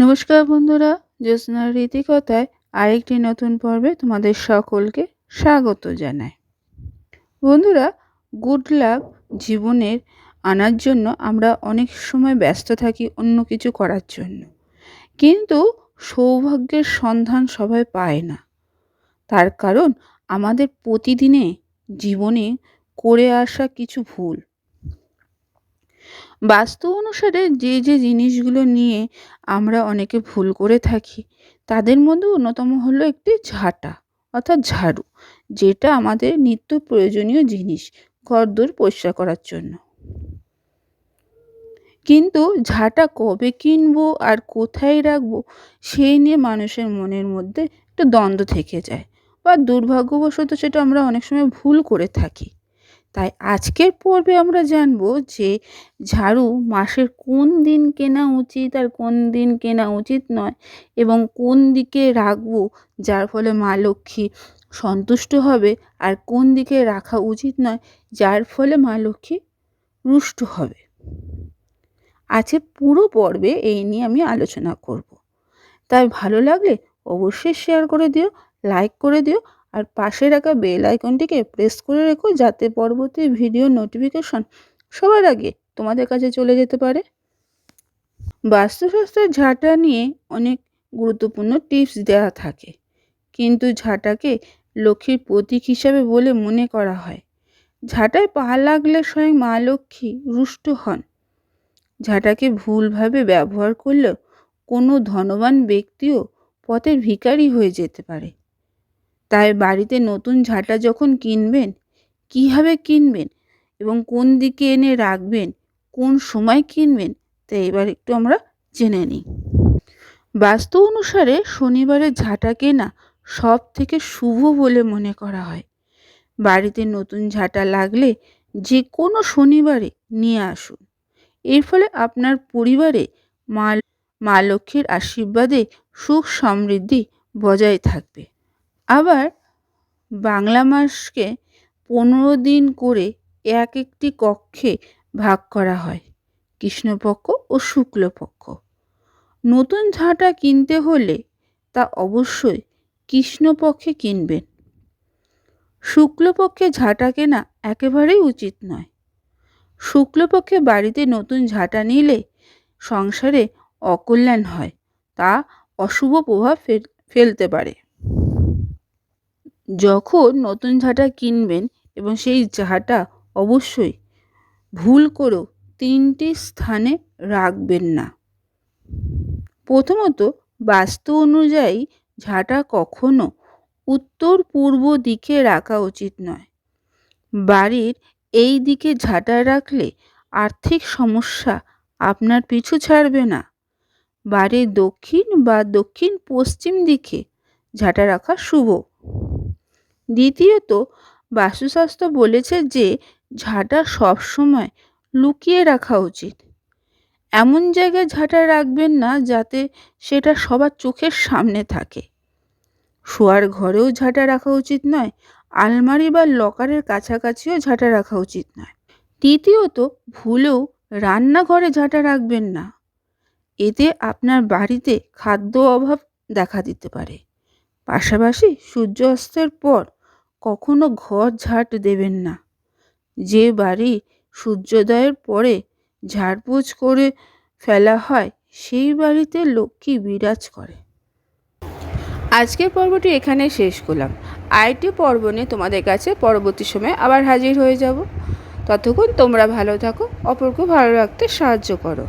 নমস্কার বন্ধুরা, জ্যোৎস্নার রীতিকথায় আরেকটি নতুন পর্বে তোমাদের সকলকে স্বাগত জানাই। বন্ধুরা, গুড লাক জীবনের আনার জন্য আমরা অনেক সময় ব্যস্ত থাকি অন্য কিছু করার জন্য, কিন্তু সৌভাগ্যের সন্ধান সবাই পায় না। তার কারণ আমাদের প্রতিদিনে জীবনে করে আসা কিছু ভুল। বাস্তু অনুসারে যে জিনিসগুলো নিয়ে আমরা অনেকে ভুল করে থাকি, তাদের মধ্যে অন্যতম হলো একটি ঝাঁটা অর্থাৎ ঝাড়ু, যেটা আমাদের নিত্য প্রয়োজনীয় জিনিস ঘরদোর পরিষ্কার করার জন্য। কিন্তু ঝাঁটা কবে কিনবো আর কোথায় রাখবো সেই নিয়ে মানুষের মনের মধ্যে একটা দ্বন্দ্ব থেকে যায়, বা দুর্ভাগ্যবশত সেটা আমরা অনেক সময় ভুল করে থাকি। তাই আজকের পর্বে আমরা জানব যে ঝাড়ু মাসের কোন দিন কেনা উচিত আর কোন দিন কেনা উচিত নয়, এবং কোন দিকে রাখবো যার ফলে মা লক্ষ্মী সন্তুষ্ট হবে, আর কোন দিকে রাখা উচিত নয় যার ফলে মা লক্ষ্মী রুষ্ট হবে। আজকে পুরো পর্বে এই নিয়ে আমি আলোচনা করব। তাই ভালো লাগলে অবশ্যই শেয়ার করে দিও, লাইক করে দিও, আর পাশে রাখা বেল আইকনটিকে প্রেস করে রেখো, যাতে পরবর্তী ভিডিও নোটিফিকেশন সবার আগে তোমাদের কাছে চলে যেতে পারে। বাস্তুশাস্ত্রের ঝাঁটা নিয়ে অনেক গুরুত্বপূর্ণ টিপস দেওয়া থাকে, কিন্তু ঝাঁটাকে লক্ষ্মীর প্রতীক হিসাবে বলে মনে করা হয়। ঝাঁটায় পা লাগলে স্বয়ং মা লক্ষ্মী রুষ্ট হন। ঝাঁটাকে ভুলভাবে ব্যবহার করলেও কোনো ধনবান ব্যক্তিও পথের ভিখারি হয়ে যেতে পারে। তাই বাড়িতে নতুন ঝাঁটা যখন কিনবেন, কীভাবে কিনবেন এবং কোন দিকে এনে রাখবেন, কোন সময় কিনবেন, তা এবার একটু আমরা জেনে নিই। বাস্তু অনুসারে শনিবারে ঝাঁটা কেনা সব থেকে শুভ বলে মনে করা হয়। বাড়িতে নতুন ঝাঁটা লাগলে যে কোনো শনিবারে নিয়ে আসুন। এর ফলে আপনার পরিবারে মা লক্ষ্মীর আশীর্বাদে সুখ সমৃদ্ধি বজায় থাকবে। আবার বাংলা মাসকে 15 দিন করে একটি কক্ষে ভাগ করা হয়, কৃষ্ণপক্ষ ও শুক্লপক্ষ। নতুন ঝাঁটা কিনতে হলে তা অবশ্যই কৃষ্ণপক্ষে কিনবেন। শুক্লপক্ষে ঝাঁটা কেনা একেবারেই উচিত নয়। শুক্লপক্ষে বাড়িতে নতুন ঝাঁটা নিলে সংসারে অকল্যাণ হয়, তা অশুভ প্রভাব ফেলতে পারে। যখন নতুন ঝাঁটা কিনবেন এবং সেই ঝাঁটা অবশ্যই ভুল করেও 3টি স্থানে রাখবেন না। প্রথমত, বাস্তু অনুযায়ী ঝাঁটা কখনো উত্তর পূর্ব দিকে রাখা উচিত নয়। বাড়ির এই দিকে ঝাঁটা রাখলে আর্থিক সমস্যা আপনার পিছু ছাড়বে না। বাড়ির দক্ষিণ বা দক্ষিণ পশ্চিম দিকে ঝাঁটা রাখা শুভ। দ্বিতীয়ত, বাস্তুশাস্ত্র বলেছে যে ঝাঁটা সবসময় লুকিয়ে রাখা উচিত। এমন জায়গায় ঝাঁটা রাখবেন না যাতে সেটা সবার চোখের সামনে থাকে। শোয়ার ঘরেও ঝাঁটা রাখা উচিত নয়, আলমারি বা লকারের কাছাকাছিও ঝাঁটা রাখা উচিত নয়। তৃতীয়ত, ভুলেও রান্নাঘরে ঝাঁটা রাখবেন না। এতে আপনার বাড়িতে খাদ্য অভাব দেখা দিতে পারে। পাশাপাশি সূর্য অস্তের পর কখনো ঘর ঝাঁট দেবেন না। যে বাড়ি সূর্যোদয়ের পরে ঝাড়পোছ করে ফেলা হয়, সেই বাড়িতে লক্ষ্মী বিরাজ করে। আজকের পর্বটি এখানে শেষ করলাম। আরেকটি পর্ব নিয়ে তোমাদের কাছে পরবর্তী সময়ে আবার হাজির হয়ে যাব। ততক্ষণ তোমরা ভালো থাকো, অপরকে ভালো রাখতে সাহায্য করো।